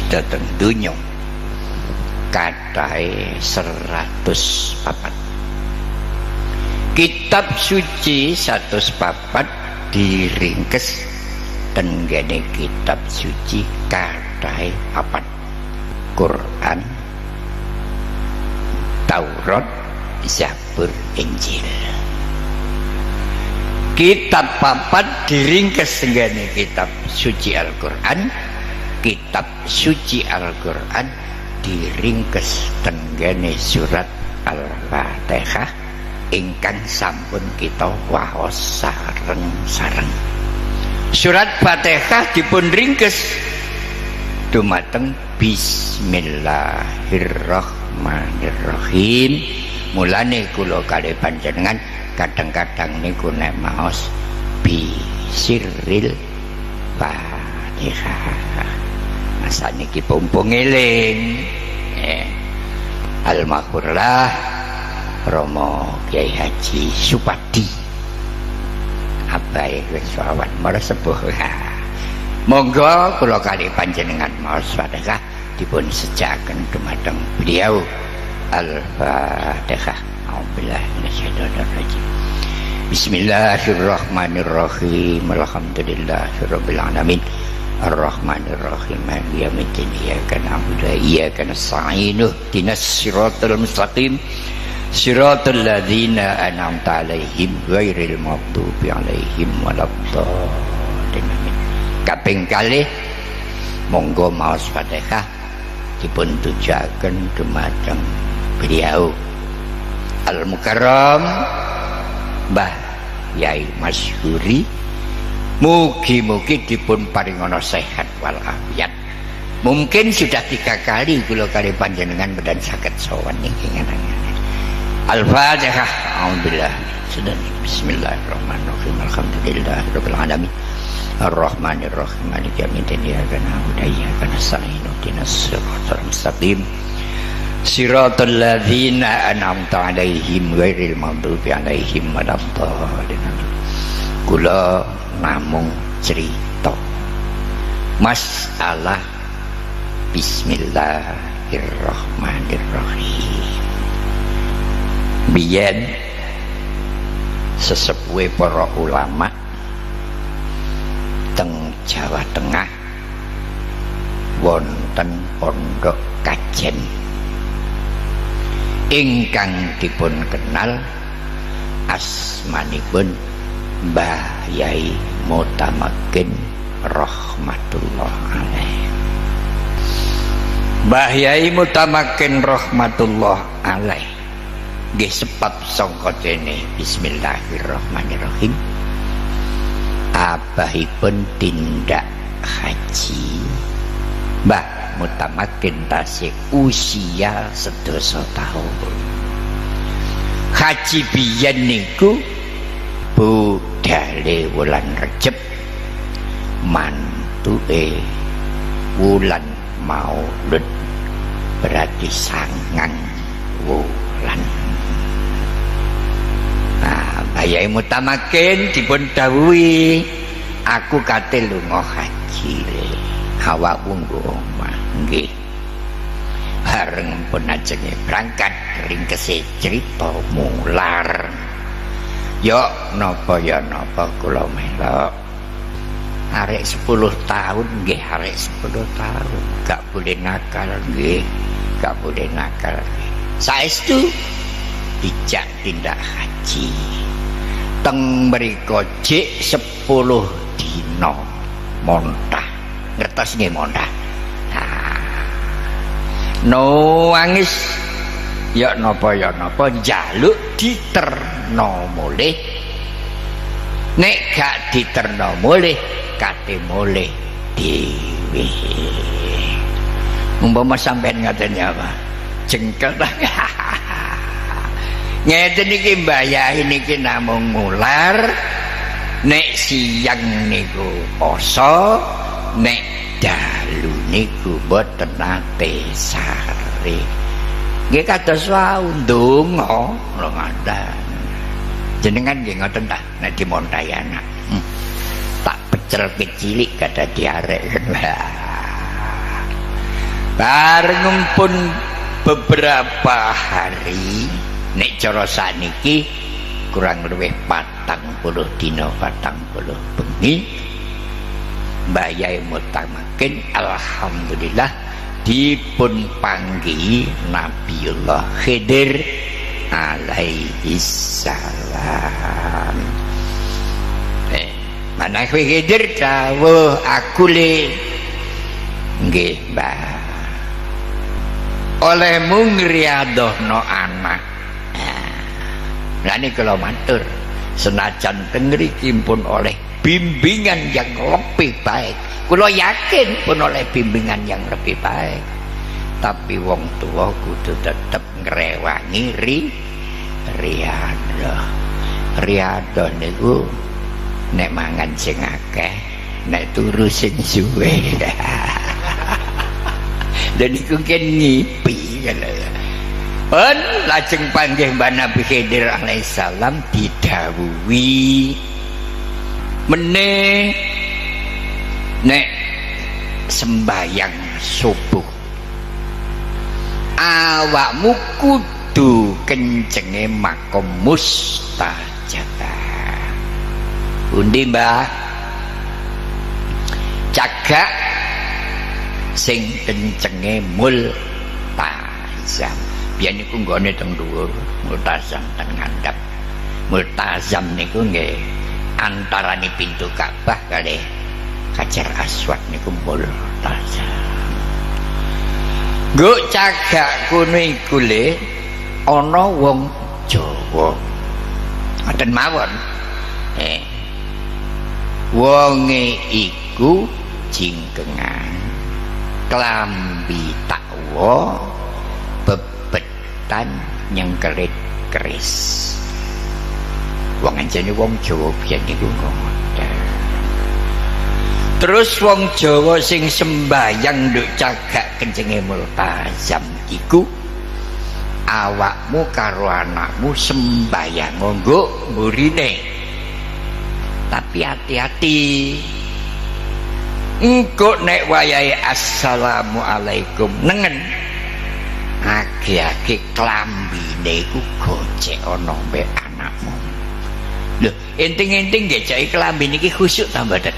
dateng donya katahe 104. Kitab suci 104 diringkes tenggene kitab suci katahe 4. Quran, Taurat, Zabur, Injil. Kitab 4 diringkes tenggene kitab suci Al-Quran. Kitab suci Al-Quran diringkes tenggene surat Al-Fatihah ingkang sampun kita waos sareng-sareng. Surat Fatihah dipun ringkes dumateng Bismillahirrahmanirrahim. Mulane kula kalih panjenengan kadang-kadang niku nek maos bisirril Fatihah. Masa niki pumpung eling Al-Maghfurlah Romo Kyai Haji Supadi abahe wis awan marang sepuh. Monggo kula kalih panjenengan maos Fatihah dipun sejakaken dumateng beliau. Al-Fatihah. A'udzubillahi minasyaitonir rajim. Bismillahirrahmanirrahim. Alhamdulillahirabbil alamin. Ar-Rahmanir-Rahim. Maliki yaumiddin. Iyyaka na'budu wa iyyaka nasta'in. Ihdinas siratal mustaqim. Siratal ladzina an'amta 'alaihim ghairil maghdubi 'alaihim waladdallin. Kaping kalih monggo maos Fatihah dipun tujuaken dumateng beliau Al-Mukarram Mbah Yai Masyhuri. Mugi-mugi dipun paringana sehat walafiat. Mungkin sudah 3 kali kula kali panjenengan medan saged sowan niki ngenangan. Al-Fatihah. Alhamdulillah. Bismillahirrahmanirrahim. Alhamdulillahirabbil alamin. Ar-Rahmanir-Rahim. Maliki yaumiddin. Iyyaka na'budu wa iyyaka nasta'in. Ihdinas siratal mustaqim. Siratal ladzina an'amta 'alaihim ghairil maghdubi 'alaihim waladdallin. Kula namung cerita masalah Bismillahirrahmanirrahim. Biyen sesepuhe para ulama teng Jawa Tengah wonten pondok kajen ingkang dipun kenal asmanipun Mbah Yai Mutamakin rahmatullah alaih. Mbah Yai Mutamakin rahmatullah alaih nggih sebab sangka dene Bismillahirrahmanirrahim abahipun tindak haji. Mbah Mutamakin tasih usia 11 tahun. Haji biyen niku budale wulan Rejab mantuke wulan Maulud berarti 9 wulan. Mbah Yai Mutamakin dipun dawuhi aku kate lunga haji awakmu nggo omah nggih. Bareng pun ajenge berangkat ringkese cerita mular. Yo napa ya napa kula melok. Arek 10 tahun nggih, arek 10 tahun gak boleh nakal nggih, gak boleh nakal. Saestu dijak tindak haji. Teng mriko jek 10 dina montah. Ngertos nggih montah. Nangis ya napa njaluk diterno mulih. Nek gak diterno mulih kate mulih dhewe. Umpama sampean ngaten ya apa? Jengkel ta. Ngeten iki Mbah Yai niki namung ngular. Nek siang niku poso, nek dalu niku boten nate sare. Nggih kados wau ndonga lho ngaten. Jenengan nggih ngoten ta nek dimontai anak. Tak pecel kecilik kada diarek. Bareng pun beberapa hari nek cara saniki kurang luwih 40 dina 40 bengi Mbah Yai Mutamakin alhamdulillah dipun panggihi Nabiullah Khidir alaihi salam. Mana Khidir dawuh aku le nggih Mbah olehmu ngriadohno anak. Lah niki kula matur senajan teng mriki pun oleh bimbingan yang lebih baik. Kula yakin pun oleh bimbingan yang lebih baik. Tapi wong tua kudu tetep ngrewangi riadoh. Riadoh niku nek mangan sing akeh, nek turu sing suwe. Dan iku kan ngipi pun lajeng panggih Mbah Nabi Khidir alaihissalam didhawuhi meneh nek sembayang subuh awakmu kudu kencenge makom mustajabah. Undi Mbah cagak sing kencenge multazam. Biyen niku nggone teng dhuwur, multazam teng ngandhap. Multazam niku nggih antarane pintu Ka'bah kali Hajar Aswad niku multazam. Nggo cagak kono iku le ana wong Jawa. Ngoten mawon. Wonge iku jingkengan klambi takwa bebetan nyengkelit keris. Wong anjene wong Jawa biyen niku ngoten. Terus wong Jawa sing sembayang nduk cagak kencenge multazam iku awakmu karo anakmu sembayang nggo mburine. Tapi hati-hati. Engko nek wayahe assalamualaikum nengen age-age klambine iku gocek ana mbek anakmu. Lho, enting-enting geceki klambi niki khusyuk ta mboten?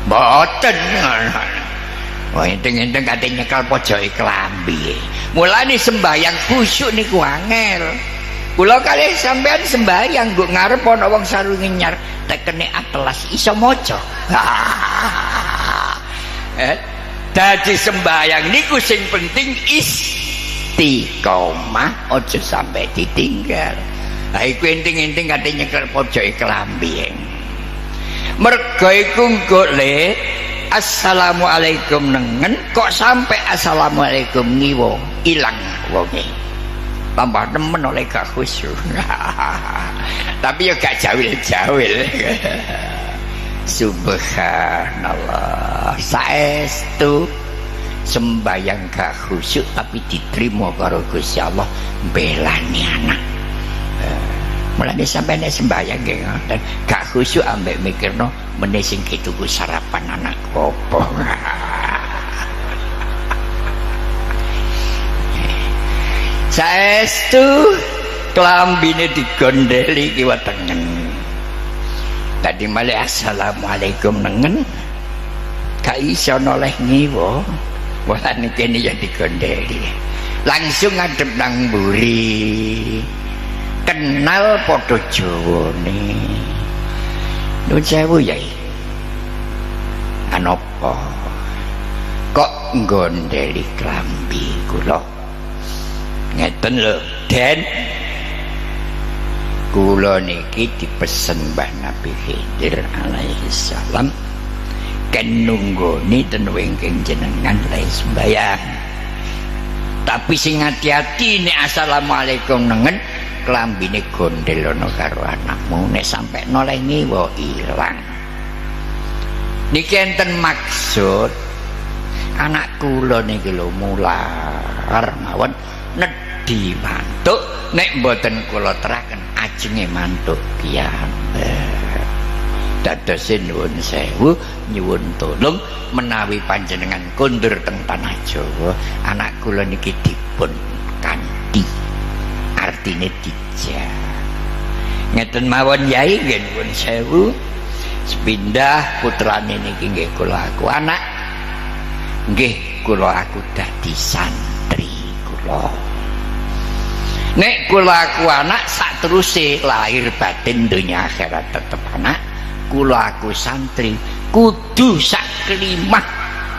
Mboten. Wah, enting-enting kate nyekel pojoke klambi. Mulane sembahyang khusyuk niku angel. Kula kalih sampean sembahyang nggo ngarep ana wong sarunge nyar tekene atlas iso maca. Dadi sembahyang niku sing penting istiqomah, aja sampai ditinggal. Ha iku enting-enting kate nyekel pojoke klambi. Mergo iku engko le assalamualaikum nengen kok sampai assalamualaikum ngiwo ilang wonge. Tambah nemen oleh gak khusyuk. Tapi ya gak jawil-jawil. Subhanallah, saestu sembayang gak khusyuk tapi diterima karo Gusti Allah belani anak. Mulane sampeyan sembayang nggih ngoten, gak khusyuk ambek mikirno meneh sing tuku sarapan anak opo. Saestu klambine digondeli kiwa tengen. Tadi malih assalamualaikum nengen gak iso noleh ngiwa. Walane kene ya digondeli. Langsung ngadep nang mburi. Kenal padha Jawane. Nuwun sewu Yai. Anapa kok nggondeli klambi kula? Ngeten lho, Den. Kula niki dipesen Mbah Nabi Khidir alaihi salam ken nunggoni ten wingking jenengan le sembayang. Tapi sing hati-hati nek assalamualaikum nengen klambine gondel ana karo anakmu nek sampe noleh ngiwa ilang. Niki enten maksud anak kula niki lho mular mawon nedhi mantuk nek mboten kula teraken ajenge mantuk piyambak. dadose nuwun sewu nyuwun tulung menawi panjenengan kondur teng tanah Jawa anak kula niki dipun kanthi artine dijak ngeten mawon yai nggih nuwun sewu sepindah putrane niki nggih kula aku anak nggih kula aku dadi santri kula nek kula aku anak sateruse lahir batin dunia akhirat tetep anak kula aku santri kudu sak kelimah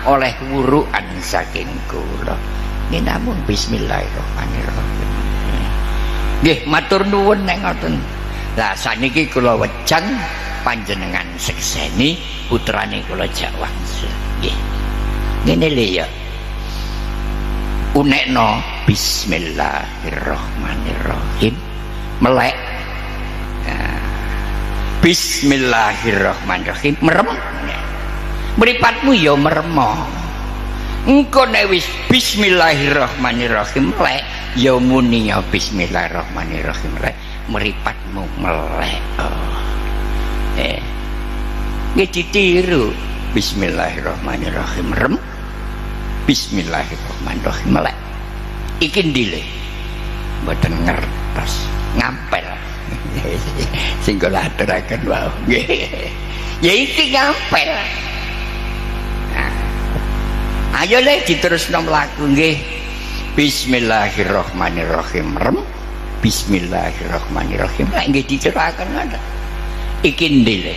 oleh wurukan saking kula nggih namung bismillahirrahmanirrahim nggih matur nuwun nek ngoten lah saniki kula wejang panjenengan sekseni putrane kula jak wangsul nggih ngene lho ya unekno bismillahirrahmanirrahim melek bismillahirrahmanirrahim merem mripatmu ya meremo engko nek wis bismillahirrahmanirrahim melek ya muni ya bismillahirrahmanirrahim melek mripatmu melek nggih ditiru bismillahirrahmanirrahim merem bismillahirrahmanirrahim melek iki ndile mboten ngertos ngampel sing kula aturaken wae nggih ya iki ngampel ayo le diterusno mlaku nggih bismillahirrahmanirrahim merem bismillahirrahmanirrahim lek nggih diceraken ngoten iki ndile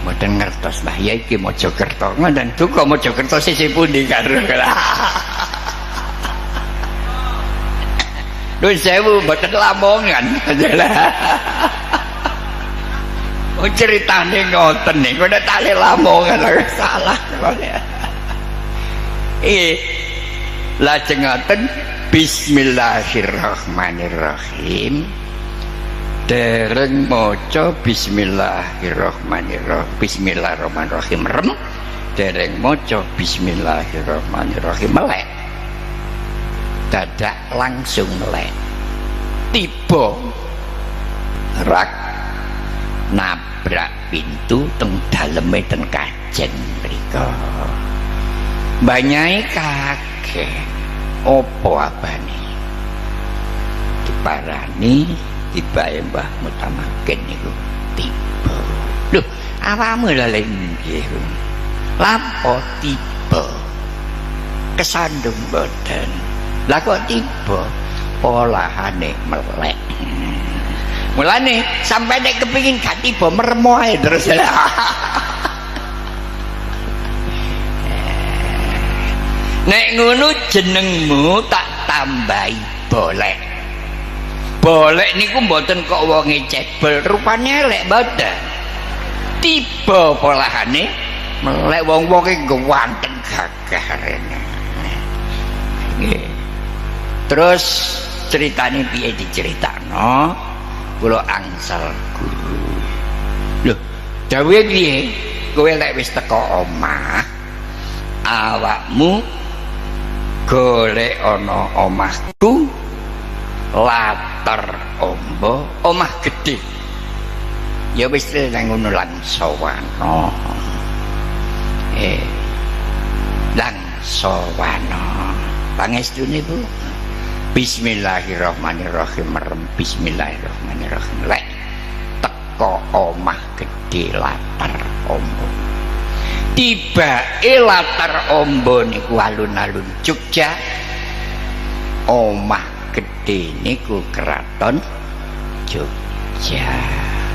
mboten ngertos Mbah ya iki Mojokerto ngoten duka Mojokerto sisih pundi karo Nuwun sewu mboten lamongan oh ceritane ngoten niku nek tali lamongan salah lajeng ngoten bismillahirrahmanirrahim dereng maca bismillahirrahmanirrahim bismillahirrahmanirrahim rem dereng maca bismillahirrahmanirrahim melek dadak langsung melek tiba rak nabrak pintu teng daleme ten kajen mriko banyai kaget opo abane diparani tibae Mbah Mutamakin niku tiba lho awakmu lha nggih lampah tiba kesandung boten lah kok tiba polahane melek mulane sampai nek kepengin gak tiba meremo ae terus nek ngono jenengmu tak tambahi bolek bolek niku mboten kok wonge cebel rupane elek mboten tiba polahane melek wong-wonge ganteng gagah rene nggih terus ceritane piye diceritakno kula angsal guru lho dawuhe piye kowe lek wis teko omah awakmu golek ana omahku latar ombo omah gede ya wis nang ngono Langsawana Langsawana pangestune Bu bismillahirrahmanirrahim merem bismillahirrahmanirrahim lek teko omah gede latar ombo tiba latar ombo niku alun-alun Jogja omah gede niku keraton Jogja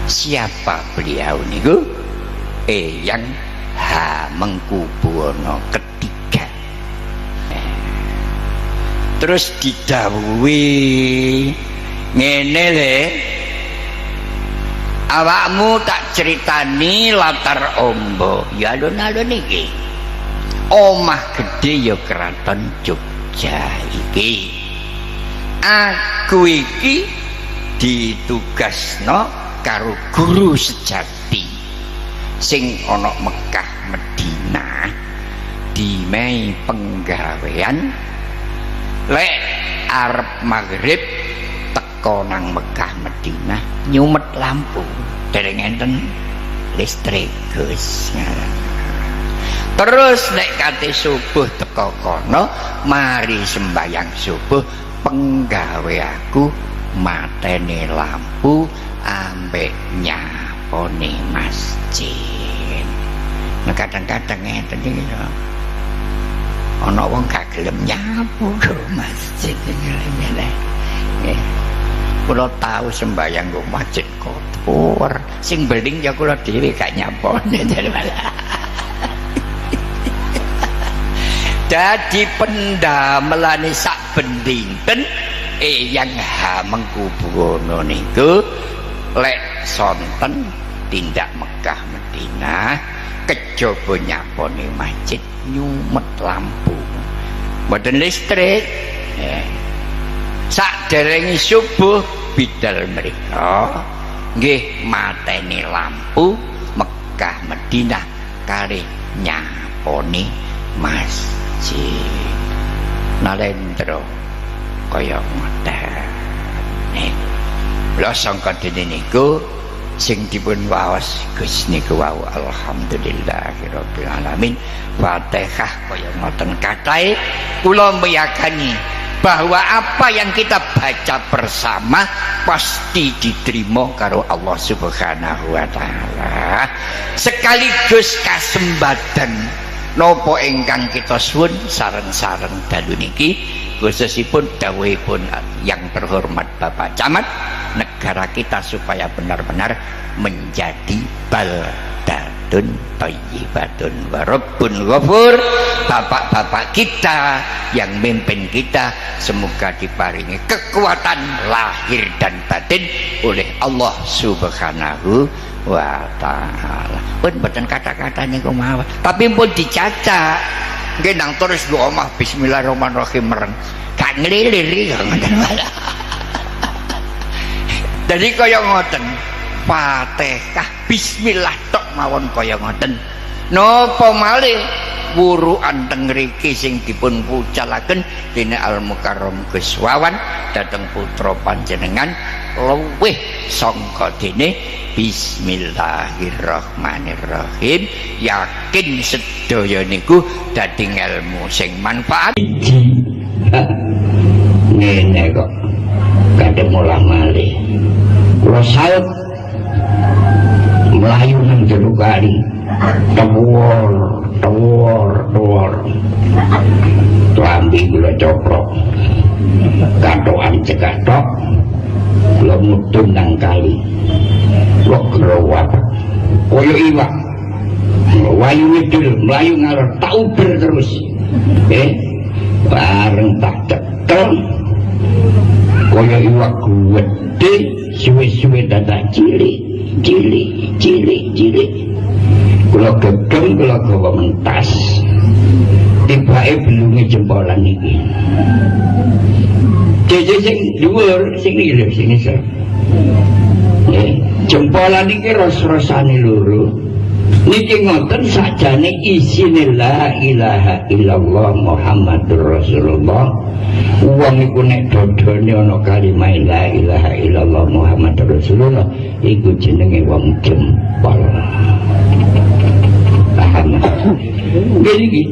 siapa beliau niku Eyang Hamengkubuwana ketiga terus didhawuhi ngene le awakmu tak ceritani latar ombo ya alun-alun iki omah gede ya keraton Jogja iki aku iki ditugasno karo guru sejati sing ana Mekah Madinah dimehi penggawean lek arep maghrib teko nang Mekah Madinah nyumet lampu dereng enten listrik Gus. Terus nek kate subuh teko kono mari sembayang subuh penggawe aku mateni lampu ambek nyapone masjid. Nah kadang-kadang ngeten iki lho. Ana wong gak gelem nyapu ke masjid ngene. Nggih. Kula tahu sembayang ke masjid kotor. Sing beling ya kula dhewe gak nyapone jare malah. Dadi pendamelane sak bendinten yang Hamengkubuwana niku lek sonten tindak Mekah Madinah kejaba nyapone masjid nyumet lampu mboten listrik sakderenge subuh bidal mrika nggih mateni lampu Mekah Madinah kali nyapone masjid Nalendra kaya ngoten. Lha sangka dene niku sing dipun waos Gus niku wau alhamdulillahirabbil alamin. Fatihah kaya ngoten kathah kula meyakini bahwa apa yang kita baca bersama pasti diterima karo Allah Subhanahu wa taala. Sekaligus kasembadan napa ingkang kita suwun sareng-sareng dalu niki khususipun dawuhipun yang terhormat Bapak Camat negara kita supaya benar-benar menjadi baldatun thayyibatun wa rabbun ghafur. Bapak-bapak kita yang mimpin kita semoga diparingi kekuatan lahir dan batin oleh Allah Subhanahu wa ta'ala. Pun mboten kata-kata niku mawon, tapi pun dicaca. Nggih nang terus doa omah bismillahirrahmanirrahim mereng. Gak nglilir kok ngoten malah. Dadi kaya ngoten. Fatihah bismillah tok mawon kaya ngoten. Napa malih wurukan teng mriki sing dipun pucalaken dening Al Mukarram Gus Wawan dhateng putra panjenengan luwih sangka dene bismillahirrahmanirrahim. Yakin sedaya niku dadi ilmu sing manfaat. Ngene kok kadhe mulah malih kula saut melayu nang jero kali tuwor klambi kula coprok katokan cekatok kula mudhun nang kali kula growak kaya iwak wayu ngidul melayu ngalor tak uber terus bareng tak cekel kaya iwak gede suwe-suwe dadak cilik kula gegem kula gawa mentas tibake belunge jempolan iki jeje sing dhuwur sing iki lho sing isor jempolan iki ros-rosane loro niki ngoten sakjane isine la ilaha illallah Muhammadur Rasulullah. Wong iku nek dodone ana kalimat la ilaha illallah Muhammadur Rasulullah iku jenenge wong jempol. Paham? Nggih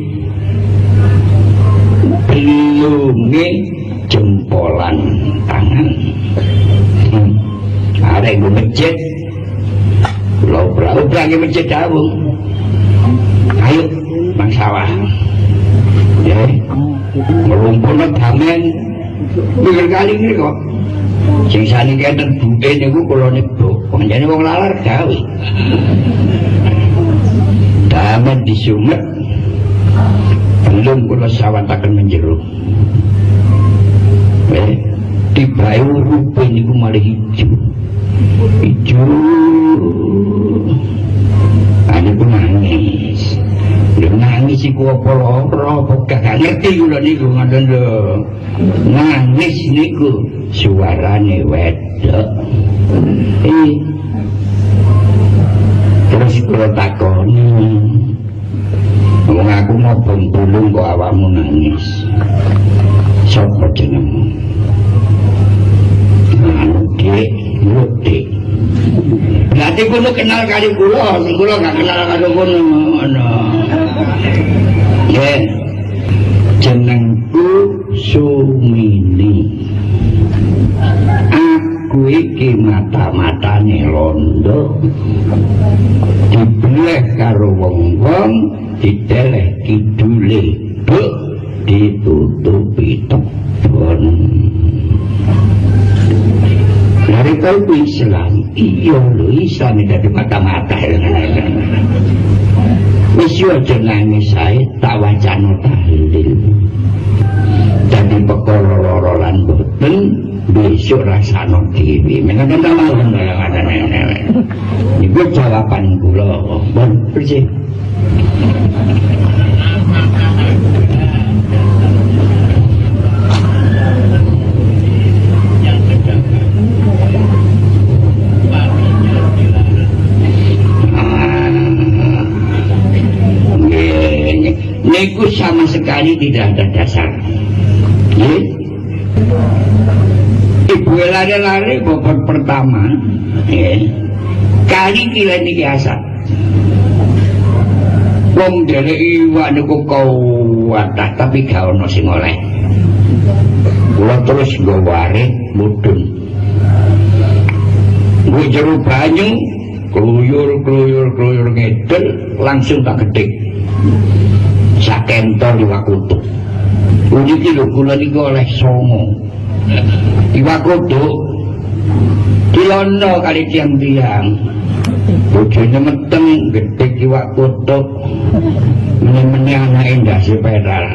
belunge jempolan tangan. Arek go masjid Lobra-lobra ke masjid dawung. Ayo bang sawah ya merumpun damen mikir kali ini kok sing sani kenten buke niku kula niku panjane wong lalar gawe damen disumet belum kula sawataken menjero tibae rupe niku malah hijau ane pun nangis nangis iku apa gak ngerti kula niku ngoten lho nangis niku suarane wedok terus kula takoni wong aku mau tulung kok awakmu nangis sapa jenengmu anu Dik Dik. Lah Dadi kono kenal kali kula, sing kula gak kenal karo kono. Nggih. Jenengku Sumini. Aku iki mata-matane londo. Dibleh karo wong-wong, dideleh kidule, buk ditutupi tebon. Dari kau Islam, iya lho Islam dari mata-mata. Wis aja nangis ae tak wacana tahlil. Dadi perkara lara lan boten besok rasane dhewe. Menawa mawon ngaten. Iku jawaban kula. Bon, percaya. Niku sama sekali tidak ada dasar. Ibu lari-lari bobot pertama, kali kila niki asap. Wong dere iwak niku kuwatah tapi gak ono sing oleh. Kula terus nggo warik mudhun. Nggo jero banyu, kluyur ngedel langsung tak gedhek. Sakentol iwak kutuk. Uniki lho kula niku oleh songo. Iwak kutuk dilondo kali tiang-tiang. Bojone meteng gedhe iwak kutuk. Meneh-meneh anake ndase peral.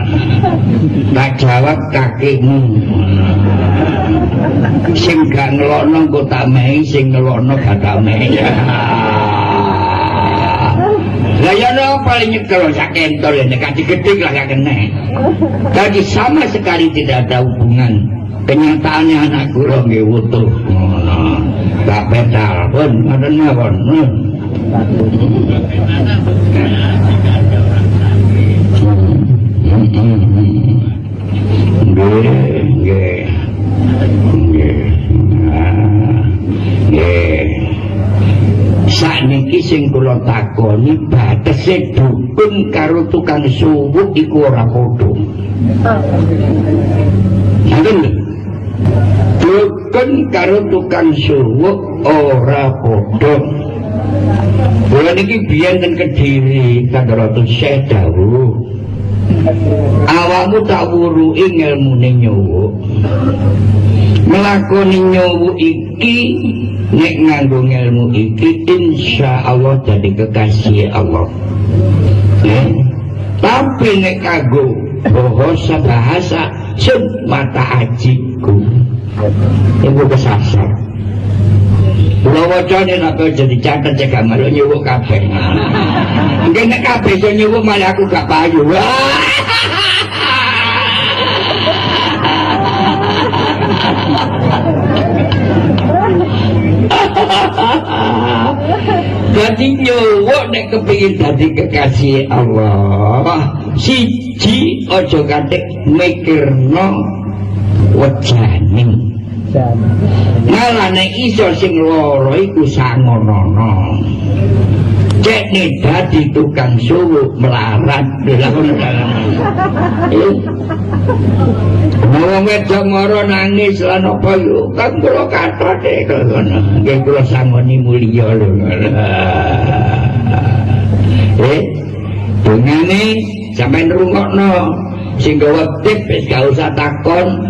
Tak jawab kakimu. Sing gak ngelokno kok tak mehi, sing ngelokno gak tak mehi. Lah ya no paling nyekel sakentol ya nek digedhek lah gak kena. Jadi sama sekali tidak ada hubungan. Kenyataannya anak kula nggih wutuh ngono. Tak petal pun ngoten mawon. Nggih. Sakniki sing kula takoni batese dukun karo tukang suwuk iku ora padha. Ngoten lho. Dukun karo tukang suwuk ora padha. Kula niki biyen ten Kediri Kandarata Syekh dawuh. Awakmu tak wuruki ngelmune nyuwuk. Melakoni nyuwuk iki nek nganggo ilmu iki insyaallah jadi kekasih Allah. Tapi nek kanggo bahasa sud mata ajiku iku kesasar. Kula wacane nek jadi catet cek malu nyuwuk kabeh. Nggih nek kabeh iso nyuwuk malah aku gak payu. Jadi nyuwuk nek kepingin dadi kekasih Allah, siji aja katik mikirno wejane. Malah nek iso sing loro iku sangonono. Cek nek dadi tukang suwuk melarat dilakoni wong wedok mara nangis lan apa yo kan kula kathate ngono nggih kula sangoni mulya lho dongane sampeyan rungokno sing gawa tip wis gak usah takon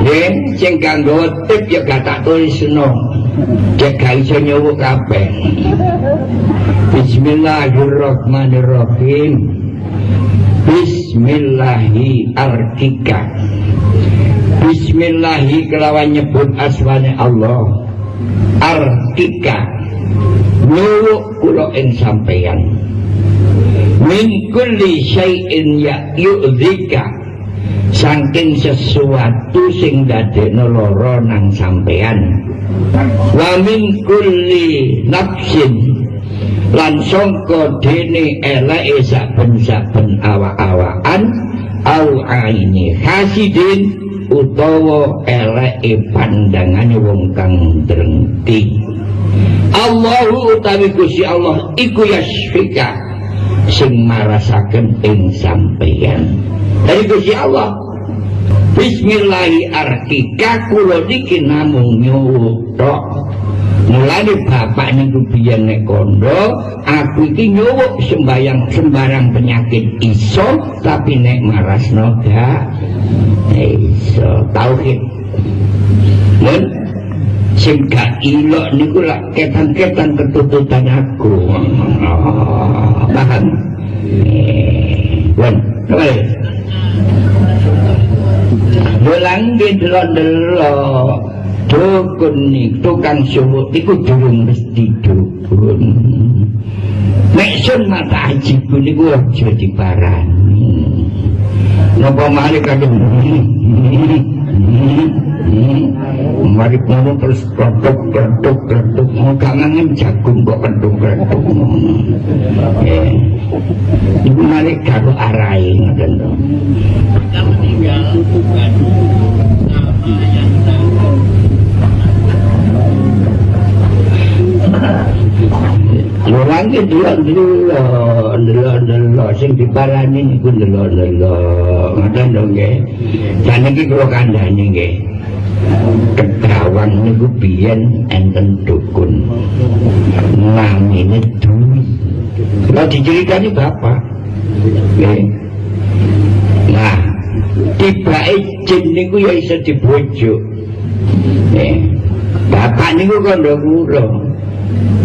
nggih sing gak gawa tip ya gak tak tulisno cek gak iso nyuwuk kabeh. Bismillahirrahmanirrahim. Bismillahi arkika. Bismillahi kelawan nyebut asmane Allah. Arkika nyuwuk kula ing sampeyan. Min kulli syai'in yu'dzika saking sesuatu sing dadekno lara nang sampeyan. Wa min kulli nafsin lan sangka dene eleke saben-saben awak-awakan au aini hasidin utawa eleke pandangane wong kang drengki. Allahu utawi Gusti Allah iku yasfika sing marasaken ing sampeyan dari Gusti Allah. Bismillahi arkika kula niki namung nyuwuk tok. Mulane bapak niku biyen nek kondo, aku iki nyuwuk sembarang penyakit iso, tapi nek marasno gak iso. Tauhid. Mun sing gak ilok niku lak ketan-ketan ketututan aku. Paham? Boleh. Bolang delok-delok dukun nih tukang suwuk iku durung mesti dukun. Nek sun mata ajibu niku aja diparani. Napa malih kadung mari ngono terus kletuk gak ngangen jagung kok kletuk ibu malih karo arahe ngoten to. Meninggal bukan nama yang orang itu delok sing diparani niku delok ngoten lho nggih. Jan iki kula kandhani nggih. Kedawang niku biyen enten dukun. Namine Dwi. Kula diceritani bapak. Nggih. Nah, tibake jin niku ya iso dibojuk. Bapak niku kandha kula.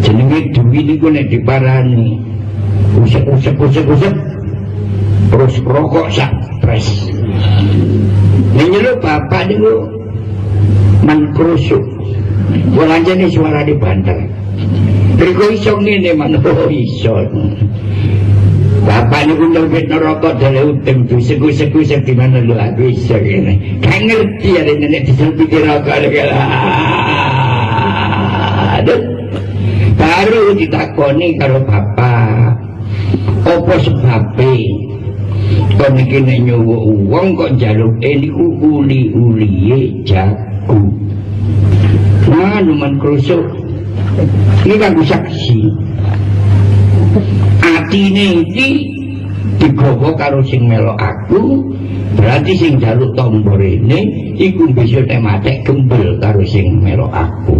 Jenenge Dwi niku nek diparani usek terus rokok sak pres. Nyeluk bapak niku menkrusuk. Ora jane suarane banter. Riko iso ngene manut iso. Bapak niku nyeluk rokok dale utem disek-sek di mana lho aku iso ngene. Gak ngerti ya nek diselpiti rokok aduh. Baru ditakoni karo bapak, apa sebabnya kok niki nek nyuwuk wong kok njaluke niku uli-uliye jago. Nah, numan krusuk. Iki kanggo saksi. Atine iki digawa karo sing melok aku, berarti sing njaluk tombo rene iku bisa tematek gembel karo sing melok aku.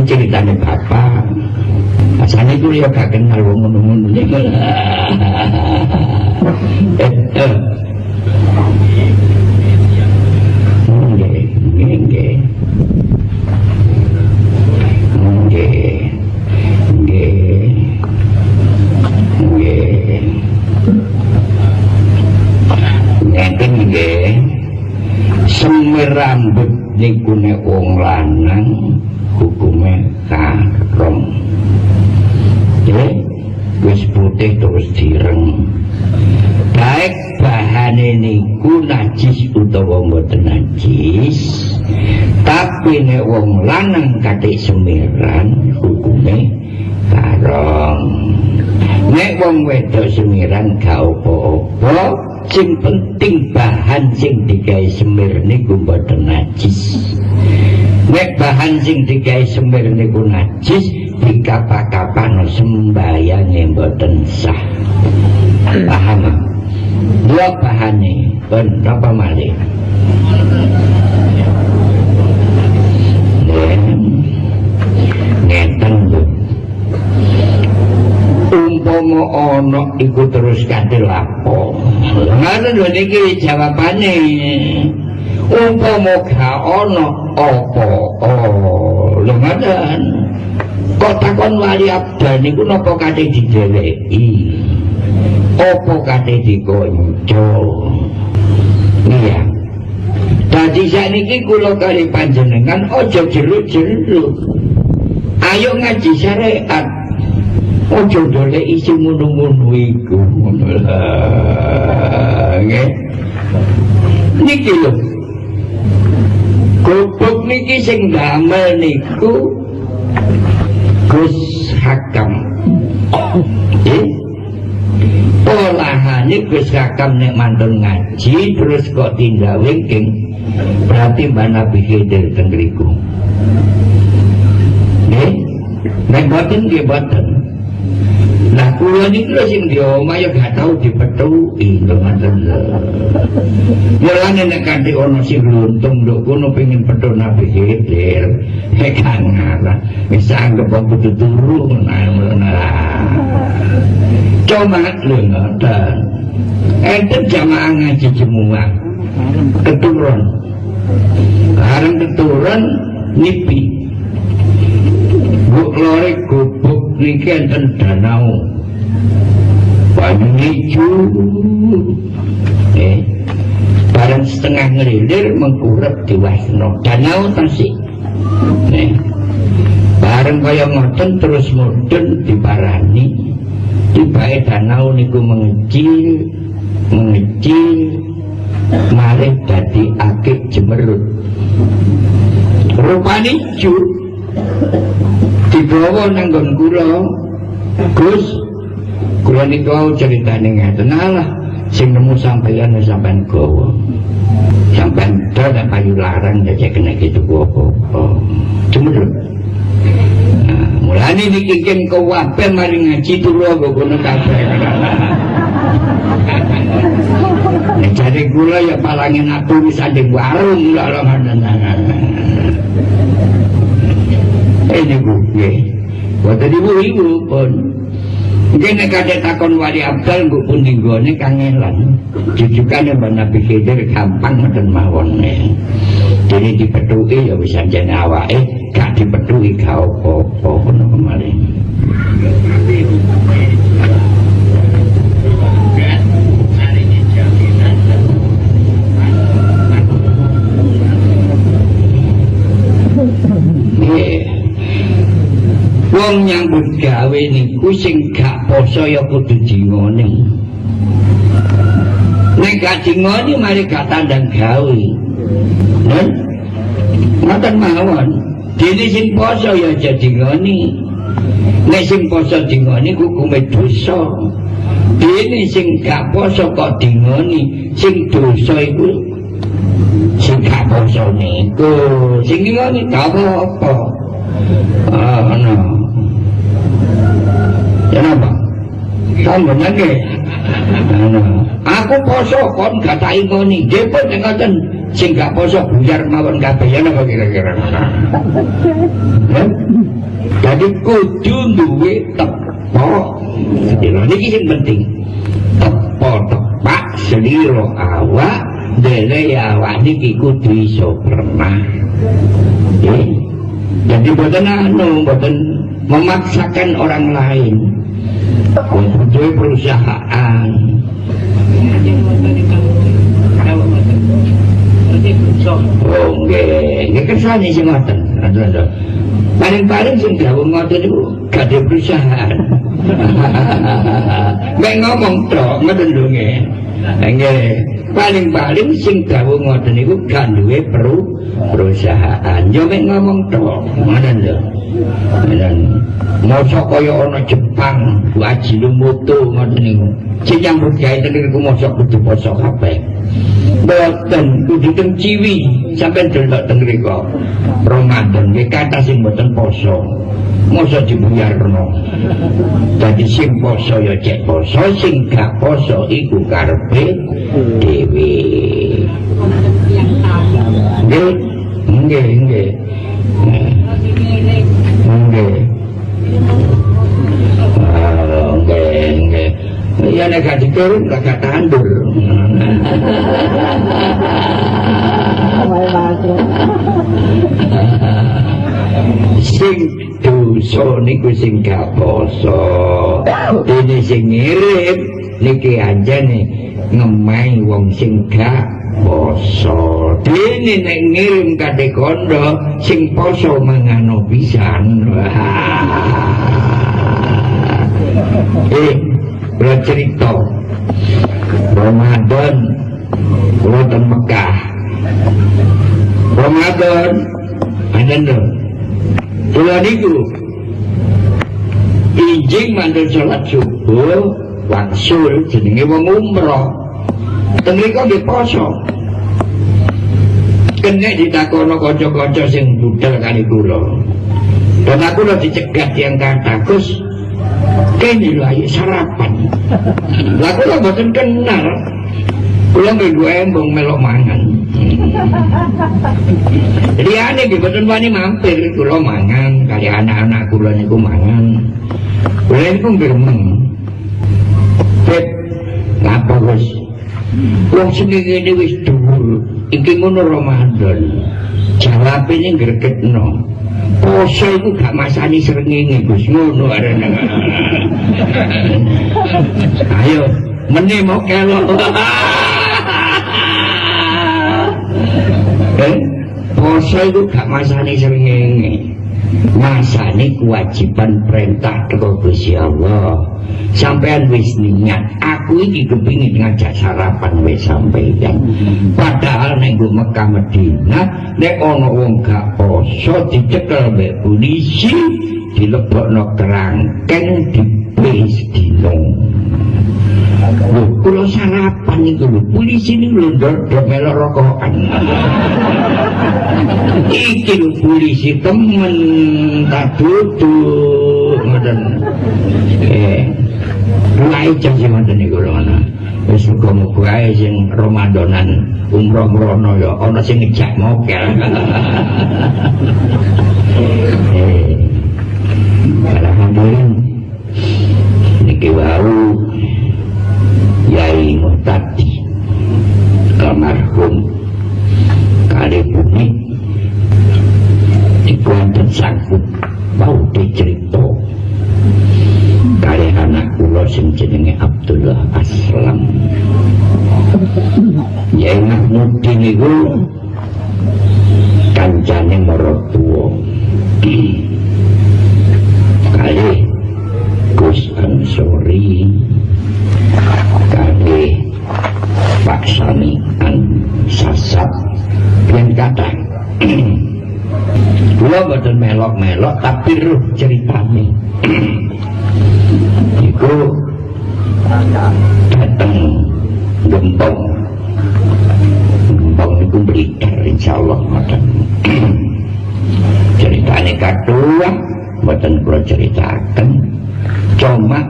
Ceritane bapak asane ku ya gak kenal wong ngono-ngono niku. Ngeten nggih. Semir rambut niku nek wong lanang hukumnya haram. Wis putih terus direng. Baik bahane niku najis utawa mboten najis, tapi nek wong lanang kathik semiran hukumnya haram. Nek wong wedok semiran gak apa-apa, sing penting bahan sing digawe semir niku mboten najis. Nek bahan sing digawe semir niku najis, dikapa-kapano sembayange mboten sah. Paham? Dua bahane, ben napa malih? Ngeten lho. Umpama ana iku terus kate lapo. Ngoten lho niki jawabane. Umpama gak ana apa? Lho ngoten. Kok takon wali abdan niku napa kate dideleki? Apa kate dikonco? Iya. Dadi sakniki kula kali panjenengan aja jeruk-jeruk. Ayo ngaji syariat. Aja doleki sing ngono-ngono iku. Nggih. Niki lho. Gobok niki sing damel niku Gus Hakam. Olahane Gus Hakam nek mantun ngaji terus kok tindak wingking, berarti Mbak Nabi Khidir teng mriku. Nggih. Nek boten nggih boten. Lah kula niku sing di omah ya gak tau dipethuki lho ngoten lho. Mulane nek kanthi ana sing luntung nduk kono pengin pethu Nabi Khidir, gak ngalah. Wis anggap kudu turu ngono. Cuma lho ngoten. Enten jamaah ngaji jemuah. Keturun. Bareng keturun nipi. Bu lore gubuk niki enten danau banyu hijau bareng setengah ngelilir mengkurep di wasno danau tasik bareng kaya ngoten terus mudun diparani tibae danau niku mengecil malih dadi akeh jemerut rupane hijau dibawa nang nggon kula Gus kula niku ceritane ngeten alah sing nemu sampeyan sampean gawa sampean dol payu larang dadi kena gitu apa cuma mulane niki ken kabeh mari ngaji turu kok ngono kabeh nek jare kula ya palangin atu wis andeng warung lho ini buke buatan ibu pun mungkin ada takon wali abdal gue pun tinggone kangelan jujukan yang Nabi Khidir gampang dan mawon jadi dipetui ya bisa jadi awak gak dipetui gak apa-apa kemarin wong nyambut gawe niku sing gak poso ya kudu dingoni. Nek gak dingoni mari gak tandang gawe. Ngoten mawon. Dene sing poso ya aja dingoni. Nek sing poso dingoni hukume dosa. Dene sing gak poso kok dingoni, sing dosa iku sing gak poso niku. Sing dingoni gak apa-apa. No. Kenapa? Kamu nanya aku poso kon gak tak ingoni jepot yang ngoten sing gak poso buyar mawon kabeh ya apa kira-kira jadi kudu duwe tepo niki sing penting tepo tepak seliro awak dene awak niki kudu iso pernah jadi boten memaksakan orang lain untuk perusahaan. Oh nggih, kesane sing ngoten. Paling-paling sing dawuh ngoten niku gak ada perusahaan. Mek ngomong tok ngoten lho nggih. Nggih, paling-paling sing dawuh ngoten niku gak duwe perusahaan. Yo mek ngomong tok ngoten lho. Mosok kaya ana Jepang, Ajinomoto ngoten niku. Sing nyambut gawe ten niku mosok kudu poso kabeh. Boten kudu teng Ciwi, sampeyan delok teng mriku. Ramadan nggih kathah sing boten poso. Mosok dibuyarno. Dadi sing poso ya cek poso, sing gak poso iku karepe dhewe. Nggih, nggih, nggih. Nggih. Ya nek gak diturun gak tandur. Sing dosa niku sing gak poso. Dene sing ngirim niki anjene ngemai wong sing gak poso. Dene nek ngirim kadhe kondo sing poso mangano pisan. Bercerita Ramadan kula teng Mekah. Ramadan ana kula niku ijing mandul salat subuh wangsul jenenge wong umroh. Teng mriku nggih poso. Kene ditakono kanca-kanca sing budal kali kula. Dan aku udah dicegat yang kata Gus kene lho ayo sarapan. Lah kula mboten kenal. Kula minggu embong melok mangan. Liyane nggih mboten wani mampir kula mangan kali anak-anak kula niku mangan. Kula niku gremeng. Pet ngapa Gus? Wong sing ngene wis dhuwur. Iki ngono Ramadan. Jawab ini gregetno. Poso iku gak masani srengenge Gus ngono arene. Ayo meneh mau kelok. Poso iku gak masani srengenge. Masane kewajiban perintah teko Gusti Allah. Sampean wis niat, aku iki kepingin ngajak sarapan wis sampeyan. Padahal nek go Mekah Madinah, nek ana wong gak poso dicekel mbek polisi, dilebokno kerangkeng dipes dino. Lho, kula sarapan iku lho, polisi niku lho ndok melok rokokan. Iki lho polisi temen tak duduk ngoten. Mulai jam ngoten niku lho ana. Wis muga-muga ae sing Ramadanan umroh mrono ya ana sing ngejak mokel. Alhamdulillah. Niki wau Yai Muhtadi almarhum kali bumi dikuantan sanggup mau dicerita kali anak kula sing jenenge Abdullah Aslam. Yai Mahmudi niku kancane maratuwa kali Gus Ansori kali Pak Samian Sasat dan kata kula boten melok-melok tapi ruh ceritane iku dateng Gempong niku Blitar insyaallah ngoten. Ceritane kadua boten kula ceritaken cuma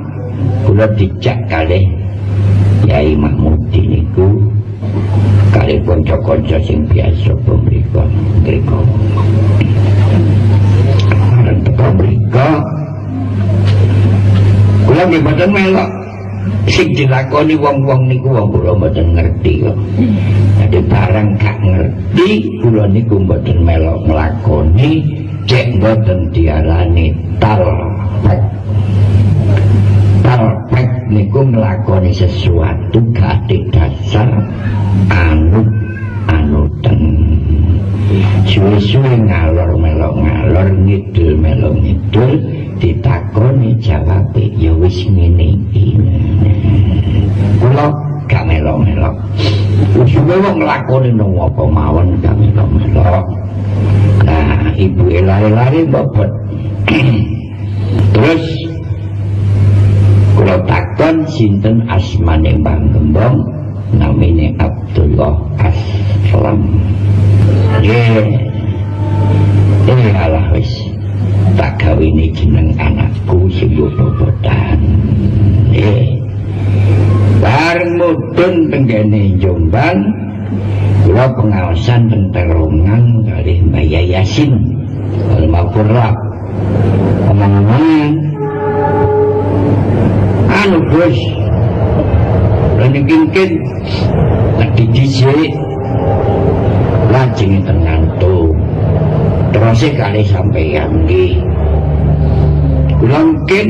kula dijak kalih Yai Mahmudi niku kali kanca-kanca sing biasa pemriko mriko. Arep teko mriko kula nggih boten melok sing dilakoni wong-wong niku wong kula mboten ngerti kok. Dadi barang gak ngerti kula niku mboten melok nglakoni cek mboten diarani talpek. Talpek niku nglakoni sesuatu gak ada dasar anutan. Suwe-suwe ngalor melok ngalor ngidul melok ngidul ditakoni jawabe ya wis ngene iki. Kula gak melok-melok. Suwe wong nglakoni nang apa mawon gak melok-melok. Nah, ibu lari-lari bobot. Terus kula takon sinten asmane Mbah Gembong, namine Abdullah Aslam. Alah wis tak gawini jeneng anakku sing bobotan. Bareng mudhun tenggene Jombang kula pengaosan teng terowongan kalih Mbah Yasin Al-Mafurlah. Omong-omongan anu Gus lan mungkin lagi dhisik lajeng tenganto terus kali sampeyan nggih kula mungkin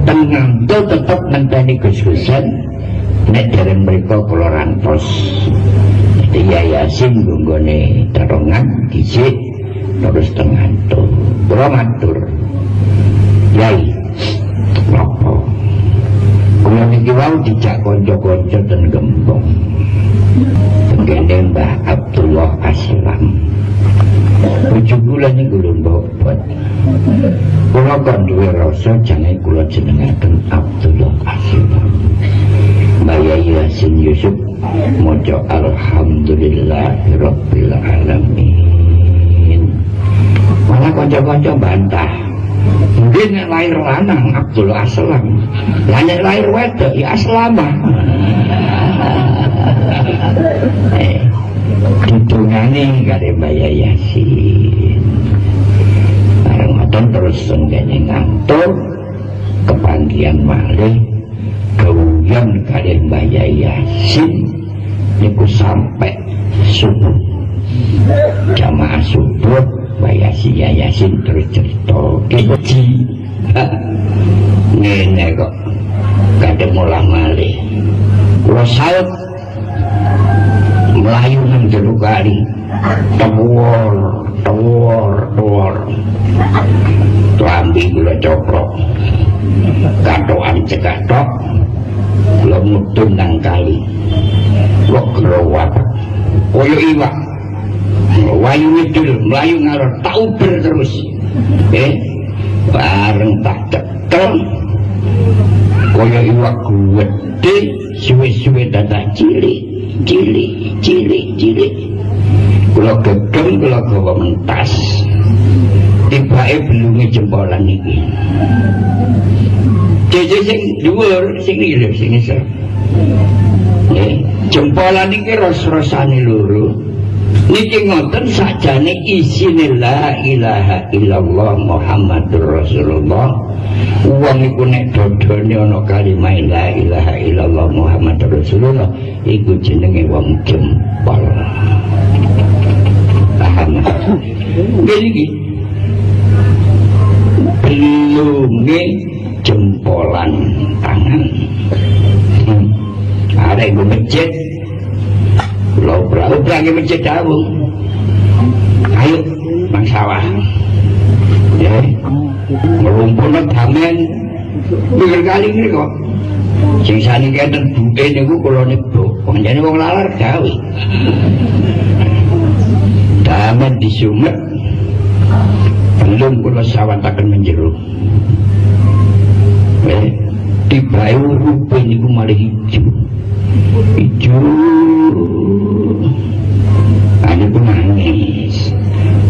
tenganto tetep ngenteni Gus-Gusan nek dereng mriku kula rantos dadi Yayasin nggone terowongan dhisik terus tenganto kula matur Yai apa kula niki wau dijak kanca-kanca ten Gempong tenggene Mbah Abdullah Aslam. Bojo kula niku lho mbobot. Kula kon duwe rasa jange kula jenengaken Abdullah Aslam. Mbah Yasin Yusuf maca alhamdulillahirabbil alamin. Malah kanca-kanca bantah. Mungkin nek lahir lanang Abdul Aslam, lah nek lahir wedok ya Aslamah. Ditungane kare Mbak Yasin. Bareng ngoten terus senggene ngantuk kepanggian malih kemudian kare Mbak Yasin niku sampai subuh. Jamaah subuh Mbak Yasin terus cerita keji nenek kok gak mulah malih kula saut melayu nang jero kali tuwor tuambi kula coprok katokan cekatok kula mudhun nang kali kok growat koyo iwak wayu ngidul melayu ngalor tak uber terus bareng tak cekel kaya iwak gede suwe-suwe dadak cilik kula gegem kula gawa mentas tibake belunge jempolan iki jeje sing dhuwur sing ngirim sing isor jempolan iki ros-rosane loro niki ngoten sakjane isine la ilaha illallah Muhammadur Rasulullah. Wong iku nek dodone ana kalimat la ilaha illallah Muhammadur Rasulullah iku jenenge wong jempol. Paham? Nggih belunge jempolan tangan. Arek go masjid Lobra ke masjid dawung. Ayo nang sawah. Ya. Ngerumpulna damen. Pikir kali ngene kok. Sing sani kenten buke niku kula niku. Panjenengan wong lalar gawe. Damen disumet. Belum kula sawataken menjero. Tibae rupe niku malih ijo. Ane pun nangis.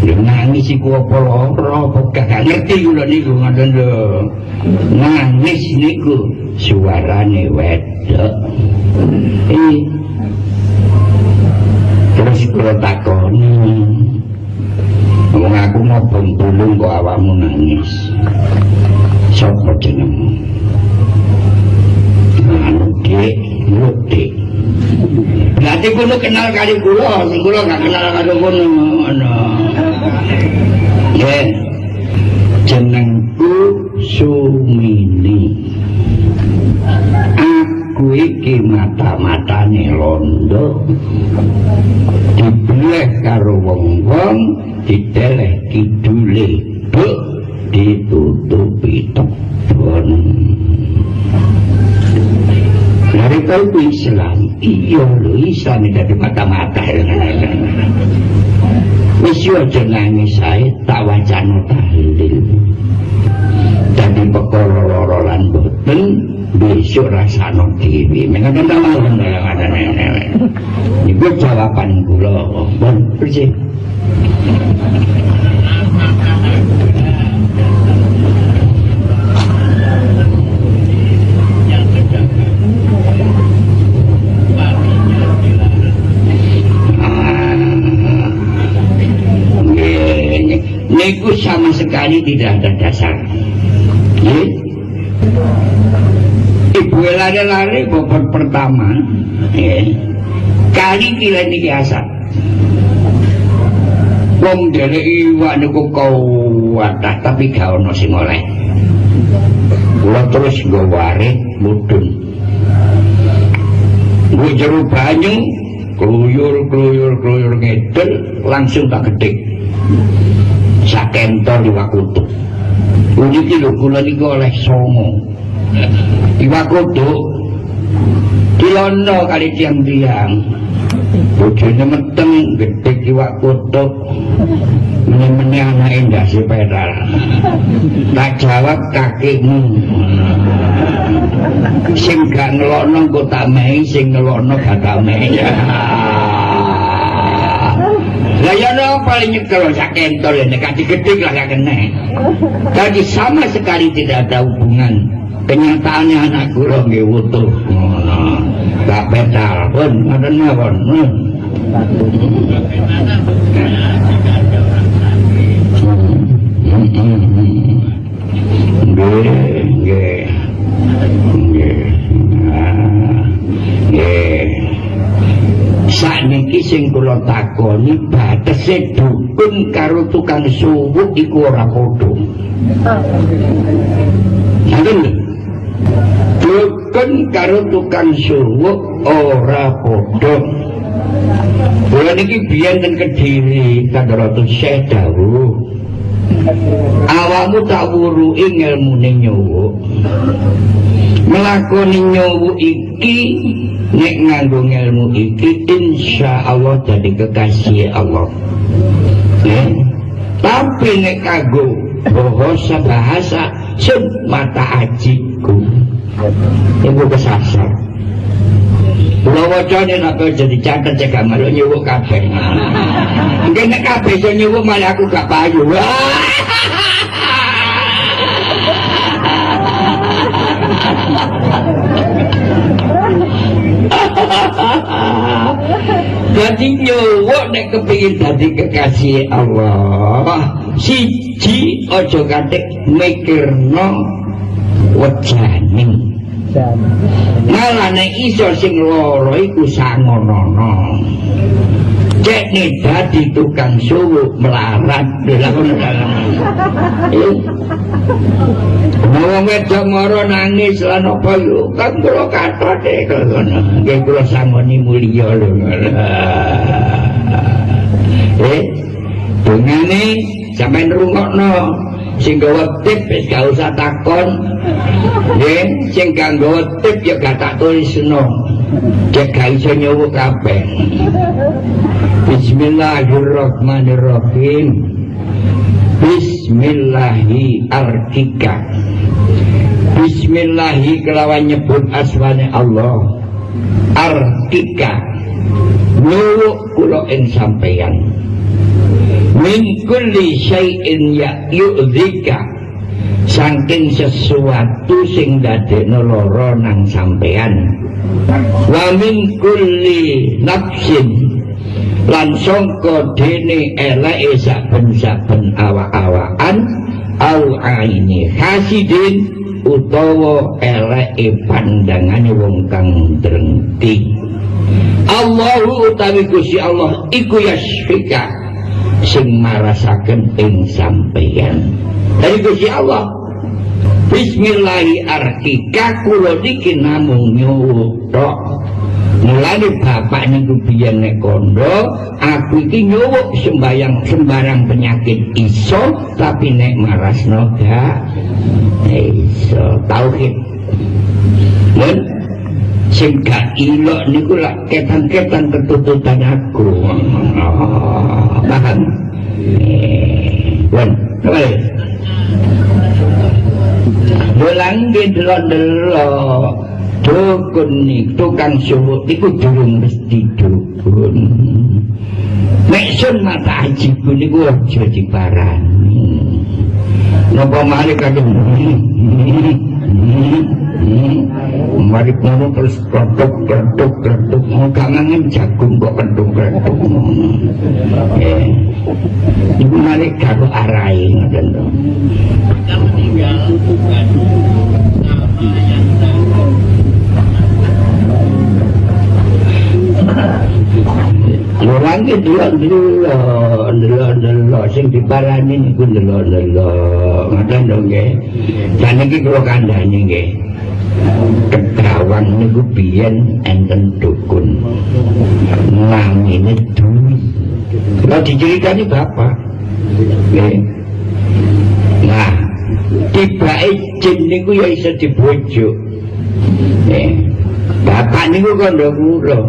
Nangis iku apa gak ngerti kula niku ngoten lho. Nangis niku suarane wedok. Terus kula takoni. Wong aku mau bentulung kok awakmu nangis. Sapa jenengmu? Anu Dik, Dik. Berarti kulo kenal kali kulo, sing kulo gak kenal karo kono. Ya. Jenengku Sumini. Aku iki mata-matane londo. Dibleh karo wong-wong, dideleh kidule, buk ditutupi tebon. Dari kau Islam, iya lho Islam dari mata-mata. Wis aja nangis sae tak wacana tahlil. Dadi perkara lara lan boten besok rasane dhewe. Menawa mawon dalane. Iku jawaban kula. Pun percaya. Niku sama sekali tidak ada dasar. Ibu lari-lari bobot pertama, kali kira niki asap. Wong dere iwak niku kuwatah tapi gak ono sing oleh. Kula terus nggo warit mudhun. Nggo jero banyu, kluyur ngedel langsung tak gedhek. Sakentol iwak kutuk. Uniki lho kula niku oleh songo. Iwak kutuk dilondo kali tiang-tiang. Bojone meteng gedhe iwak kutuk. Meneh anake ndase peral. Tak jawab kakimu. Sing gak ngelokno kok tak mehi, sing ngelokno gak tak mehi. Lah ya no paling nyekel sak kentol ya nek digedhik lah gak kena. Jadi sama sekali tidak ada hubungan. Kenyataannya anak kula nggih wutuh ngono. Gak petal pun ngoten mawon. Nggih. Sakniki sing kula takoni batese dukun karo tukang suwuk iku ora padha. Ngoten. Dukun karo tukang suwuk ora padha. Kula niki biyen ten Kediri Kandaratu Syekh dawuh. Awakmu tak wuruki ngelmune nyuwuk. Melakoni nyuwuk iki nek nganggo ilmu iki insyaallah jadi kekasih Allah. Tapi nek kanggo bahasa sing mata ajiku iku kesasar. Kula wacane nek jadi catet cek malu nyuwuk kabeh. Engke nek kabeh iso nyuwuk malah aku gak payu. Jadi nyuwuk nek kepingin dadi kekasih Allah siji aja katik mikirno wejane malah nek iso sing loro iku sangonono cek nek dadi tukang suwuk melarat dilakoni wong wedok mara nangis lan apa yo kan kula kathote ngono nggih kula sangoni mulya lho dongane sampeyan rungokno sing gawa tip wis gak usah takon nggih sing gak gawa tip ya gak tak tulisno cek gak iso nyuwuk kabeh. Bismillahirrahmanirrahim. Bismillahi arkika. Bismillahi kelawan nyebut asmane Allah. Arkika nyuwuk kula ing sampeyan. Min kulli syai'in yu'dzika saking sesuatu sing dadekno lara nang sampeyan. Wa min kulli nafsin lan sangka dene eleke saben-saben awak-awakan au aini hasidin utawa eleke pandangane wong kang drengki. Allahu utawi Gusti Allah iku yasfika sing marasaken ing sampeyan. Dari Gusti Allah Bismillahi arkika kula niki namung nyuwuk tok. Mulane bapak niku biyen nek kondo, aku iki nyuwuk sembarang penyakit iso, tapi nek marasno gak iso. Tauhid. Mun sing gak ilok niku lak ketan-ketan ketututan aku. Paham? Wan, kembali. Bolang delok-delok dukun nih tukang suwuk iku durung mesti dukun. Nek sun mata ajiku niku aja diparani. Napa malih kadung mari ngono terus kletuk gak mangan jagung kok kletuk ibu malih karo arahe ngoten to. Orang itu delok sing diparani niku delok ngoten to nggih. Jan iki kula kandhani nggih. Kedawang niku biyen enten dukun. Namine Dwi. Kula diceritani bapak. Nggih. Nah, tibake jin niku ya iso dibojuk. Bapak niku kandha kula.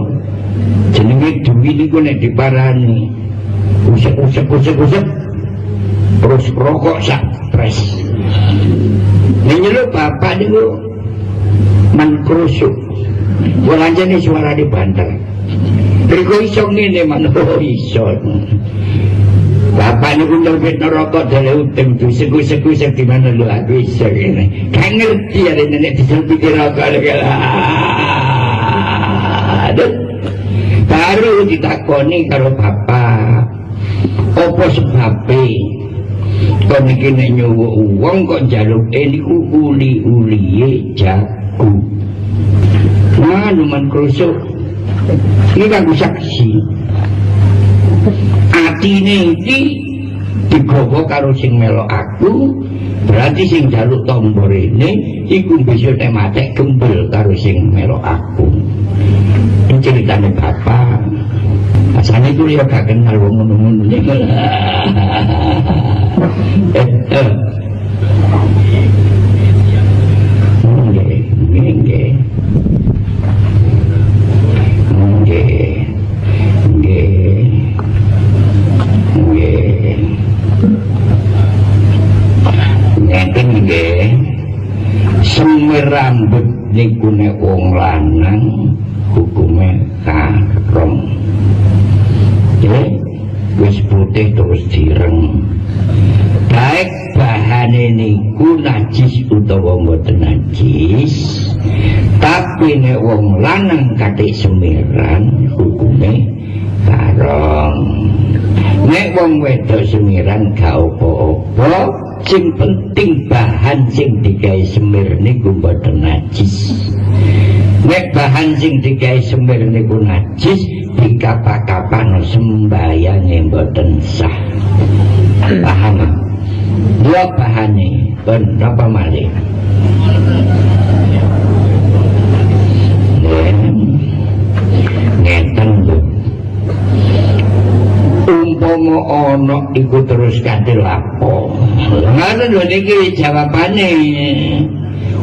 Jenenge Dwi niku nek diparani usek terus rokok sak pres. Nyeluk bapak niku menkrusuk. Walanjane suarane banter. Riko iso ngene manut iso. Bapak niku nyelbet neraka dale utem tu seku-seku di mana lu aku iso ngene. Kan ngerti ya nek diselbet neraka aduh. Baru ditakoni karo bapak. Apa sebabe? Kok niki nek nyuwuk wong kok njaluke niku uli-uliye jago. Nah, luman krusuk. Ini kan saksi. Atine iki digawa karo sing melok aku, berarti sing njaluk tombo rene iku bisa nek matek gembel karo sing melok aku. Ini ceritane bapak. Asane iku ya gak kenal wong ngono-ngono. Semir rambut niku nek wong lanang hukume haram. Wis putih terus direng. Baik bahane niku najis utawa mboten najis, tapi nek wong lanang katik semiran hukume haram. Nek wong wedok semiran gak apa-apa, sing penting bahan sing digawe semir niku mboten najis. Nek bahan sing digawe semir niku najis, dikapa-kapano sembayange mboten sah. Paham? Dua bahane, ben napa malih? Ngeten lho. Umpama ana iku terus kate lapo. Ngono lho niki jawabane.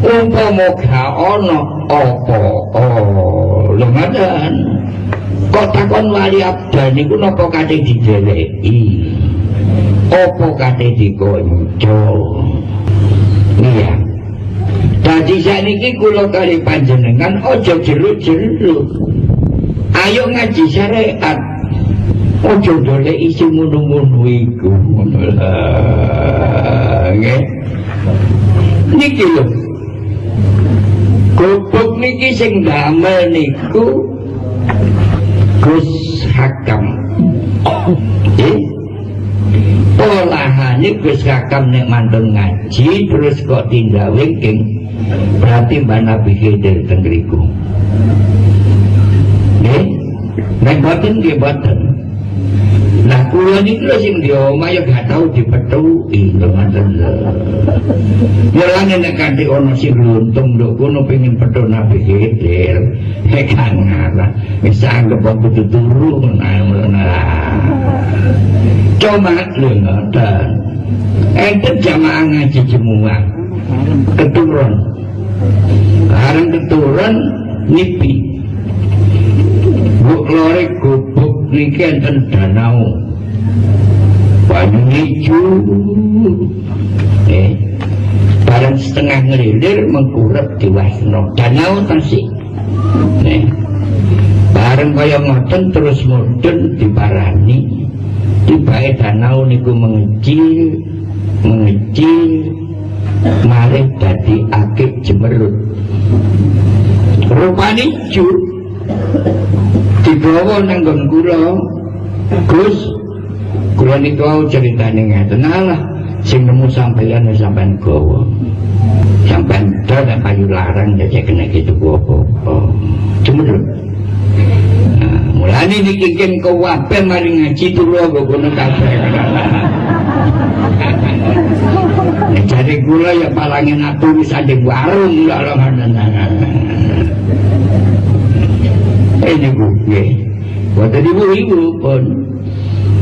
Umpama gak ana apa? Oh, lho ngoten. Kok takon wali abdan niku napa kate dideleki? Apa kate dikonco? Iya. Dadi sakniki kula kali panjenengan aja jeruk-jeruk. Ayo ngaji syariat. Aja ndolek isi ngono-ngono iku. Ngono lah. Nggih. Niki lho. Gobok niki sing damel niku Gus Hakam. Olahane Gus Hakam nek mantun ngaji terus kok tindak wingking, berarti Mbak Nabi Khidir teng mriku. Nggih, nek boten nggih boten. Lah kula niku sing di omah ya gak tau dipethuki lho ngoten lho. Mulane nek kanthi ana sing luntung lho kono pengin pethu Nabi Khidir, kan ngalah. Wis anggap kudu turu ngono. Cuma lho ngoten. Enten jamaah ngaji jemuah. Keturun. Bareng keturun nipi. Bu lore gubuk niki enten danau. Banyu ijo. Bareng setengah ngelilir mengkurep di wasno. Danau tasik. Bareng kaya ngoten terus mudhun diparani. Tibae danau niku mengecil malih dadi akeh jemerut. Rupane ijo. Dibawa nang nggon kula. Gus, kula niku ceritane ngeten. Alah, sing nemu sampeyan sampean gawa. Sampeyan dol kayu larang dadi kena gitu apa-apa. Jemerut. Mulane niki ken kabeh mari ngaji turu ngono kabeh. Nek jare kula ya palangin aturi sanding warung lho ngono. Ini buke. Boten ibu-ibu pun.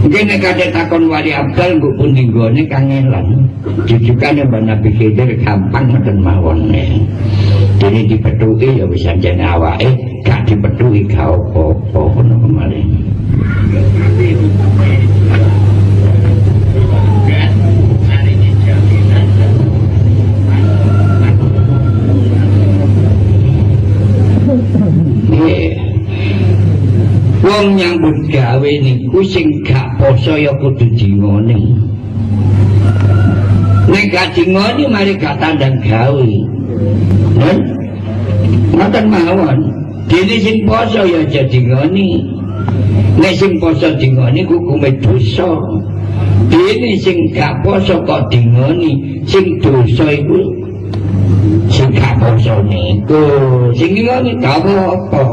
Mungkin nek kate takon wali abdal kok pun ninggone kangelan. Jujukane Mbak Nabi Khidir gampang ngoten mawon. Dene dipethuki ya wis anjene awake, gak dipethuki gak apa-apa ngono kemarin. Wong nyambut gawe niku sing gak poso ya kudu dingoni. Nek gak dingoni mari gak tandang gawe. Nen? Ngoten mawon. Dene sing poso ya aja dingoni. Nek sing poso dingoni hukume dosa. Dene sing gak poso kok dingoni, sing dosa iku sing gak poso niku. Sing dingoni gak apa-apa.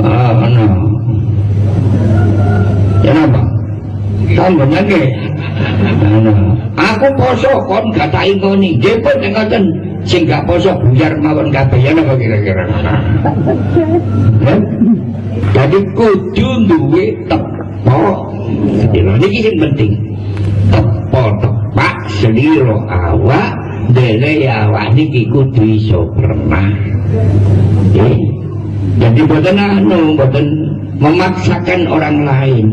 Ana. Kenapa? Tambah nake. Aku poso kon gak tak ingoni. Nggih pun ngoten. Sing gak poso buyar mawon kabeh ya napa kira-kira. Jadi kudu duwe tepo. Niki sing penting. Tepo tepak seliro awak dene awak niki kudu iso pernah. Jadi boten memaksakan orang lain.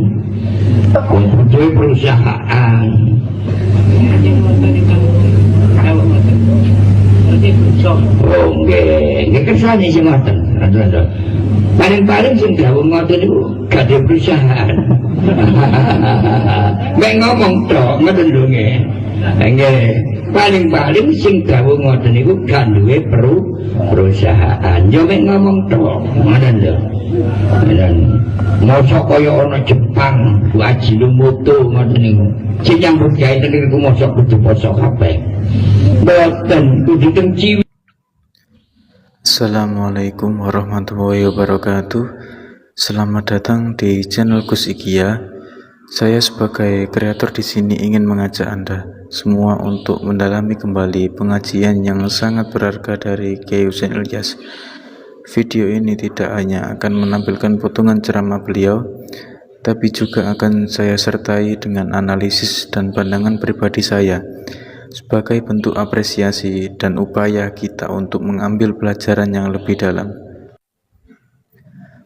Untuk perusahaan. Oh nggih kesane sing ngoten. Paling-paling sing gawung ngoten niku gak ada perusahaan. Mek ngomong tok ngoten lho nggih. Nggih, paling-paling sing gawung ngoten niku gak duwe perusahaan. Yo mek ngomong tok ngoten lho. Mosok kaya ana Jepang, Ajinomoto ngoten niku. Sing nyambut gawe teng niku mosok kudu poso kabeh. Boten kudu teng ciwi. Assalamualaikum warahmatullahi wabarakatuh. Selamat datang di channel Gus Ikia. Saya sebagai kreator di sini ingin mengajak Anda semua untuk mendalami kembali pengajian yang sangat berharga dari Kiai Husain Ilyas. Video ini tidak hanya akan menampilkan potongan ceramah beliau, tapi juga akan saya sertai dengan analisis dan pandangan pribadi saya sebagai bentuk apresiasi dan upaya kita untuk mengambil pelajaran yang lebih dalam.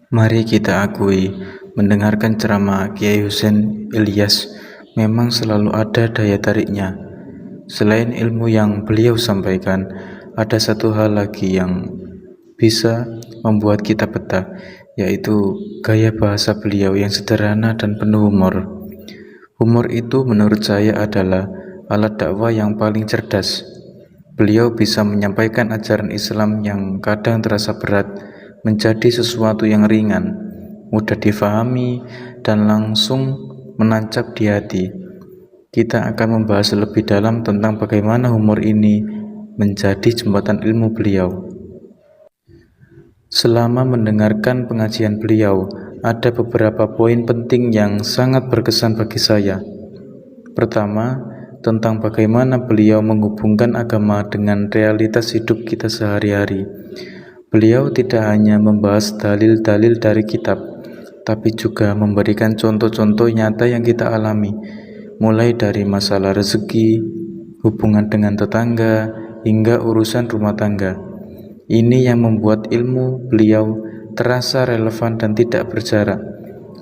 Mari kita akui, mendengarkan ceramah Kiai Husain Ilyas memang selalu ada daya tariknya. Selain ilmu yang beliau sampaikan, ada satu hal lagi yang bisa membuat kita betah, yaitu gaya bahasa beliau yang sederhana dan penuh humor. Humor itu menurut saya adalah alat dakwah yang paling cerdas. Beliau bisa menyampaikan ajaran Islam yang kadang terasa berat menjadi sesuatu yang ringan, mudah difahami, dan langsung menancap di hati. Kita akan membahas lebih dalam tentang bagaimana humor ini menjadi jembatan ilmu beliau. Selama mendengarkan pengajian beliau, ada beberapa poin penting yang sangat berkesan bagi saya. Pertama, tentang bagaimana beliau menghubungkan agama dengan realitas hidup kita sehari-hari. Beliau tidak hanya membahas dalil-dalil dari kitab, tapi juga memberikan contoh-contoh nyata yang kita alami, mulai dari masalah rezeki, hubungan dengan tetangga, hingga urusan rumah tangga. Ini yang membuat ilmu beliau terasa relevan dan tidak berjarak.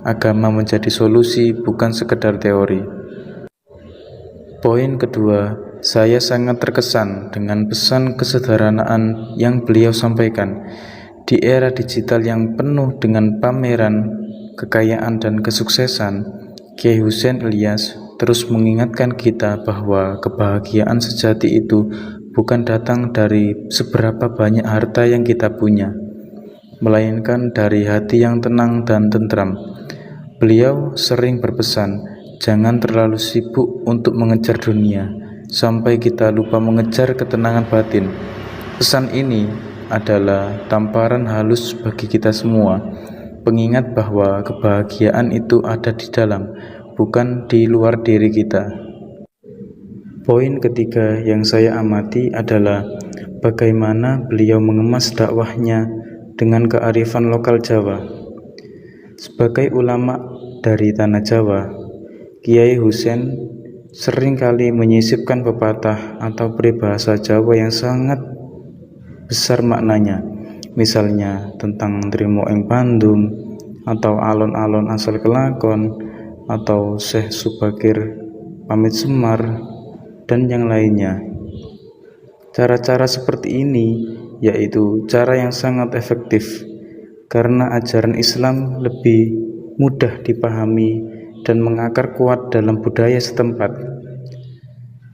Agama menjadi solusi, bukan sekedar teori. Poin kedua, saya sangat terkesan dengan pesan kesederhanaan yang beliau sampaikan. Di era digital yang penuh dengan pameran, kekayaan dan kesuksesan, Kiai Husain Ilyas terus mengingatkan kita bahwa kebahagiaan sejati itu bukan datang dari seberapa banyak harta yang kita punya, melainkan dari hati yang tenang dan tentram. Beliau sering berpesan, jangan terlalu sibuk untuk mengejar dunia, sampai kita lupa mengejar ketenangan batin. Pesan ini adalah tamparan halus bagi kita semua, pengingat bahwa kebahagiaan itu ada di dalam, bukan di luar diri kita. Poin ketiga yang saya amati adalah bagaimana beliau mengemas dakwahnya dengan kearifan lokal Jawa. Sebagai ulama dari tanah Jawa, Kiai Husain seringkali menyisipkan pepatah atau peribahasa Jawa yang sangat besar maknanya, misalnya tentang trimo ing pandum, atau alon-alon asal kelakon, atau Syekh Subakir pamit Semar, dan yang lainnya. Cara-cara seperti ini yaitu cara yang sangat efektif karena ajaran Islam lebih mudah dipahami dan mengakar kuat dalam budaya setempat.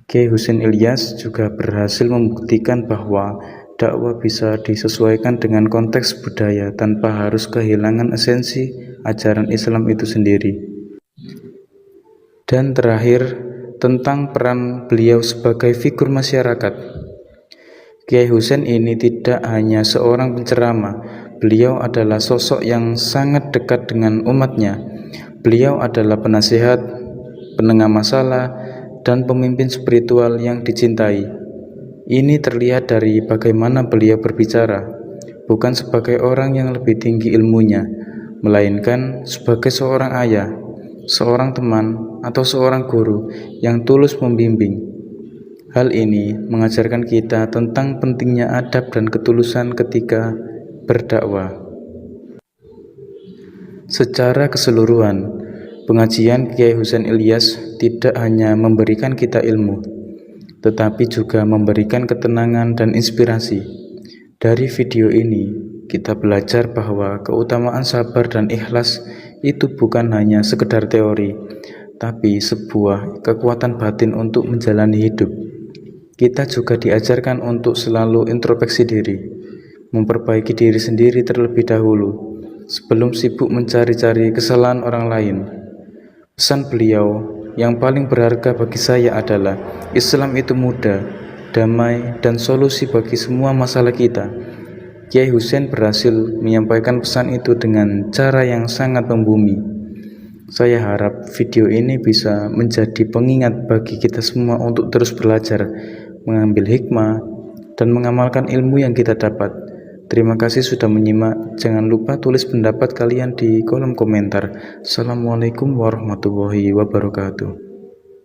Kiai Husain Ilyas juga berhasil membuktikan bahwa dakwah bisa disesuaikan dengan konteks budaya tanpa harus kehilangan esensi ajaran Islam itu sendiri. Dan terakhir, tentang peran beliau sebagai figur masyarakat. Kiai Husain ini tidak hanya seorang penceramah, beliau adalah sosok yang sangat dekat dengan umatnya. Beliau adalah penasihat, penengah masalah, dan pemimpin spiritual yang dicintai. Ini terlihat dari bagaimana beliau berbicara, bukan sebagai orang yang lebih tinggi ilmunya, melainkan sebagai seorang ayah, seorang teman, atau seorang guru yang tulus membimbing. Hal ini mengajarkan kita tentang pentingnya adab dan ketulusan ketika berdakwah. Secara keseluruhan, pengajian Kiai Husain Ilyas tidak hanya memberikan kita ilmu, tetapi juga memberikan ketenangan dan inspirasi. Dari video ini, kita belajar bahwa keutamaan sabar dan ikhlas itu bukan hanya sekedar teori, tapi sebuah kekuatan batin untuk menjalani hidup. Kita juga diajarkan untuk selalu introspeksi diri, memperbaiki diri sendiri terlebih dahulu, sebelum sibuk mencari-cari kesalahan orang lain. Pesan beliau yang paling berharga bagi saya adalah Islam itu mudah, damai, dan solusi bagi semua masalah kita. Kiai Husain berhasil menyampaikan pesan itu dengan cara yang sangat membumi. Saya harap video ini bisa menjadi pengingat bagi kita semua untuk terus belajar, mengambil hikmah, dan mengamalkan ilmu yang kita dapat. Terima kasih sudah menyimak. Jangan lupa tulis pendapat kalian di kolom komentar. Assalamualaikum warahmatullahi wabarakatuh.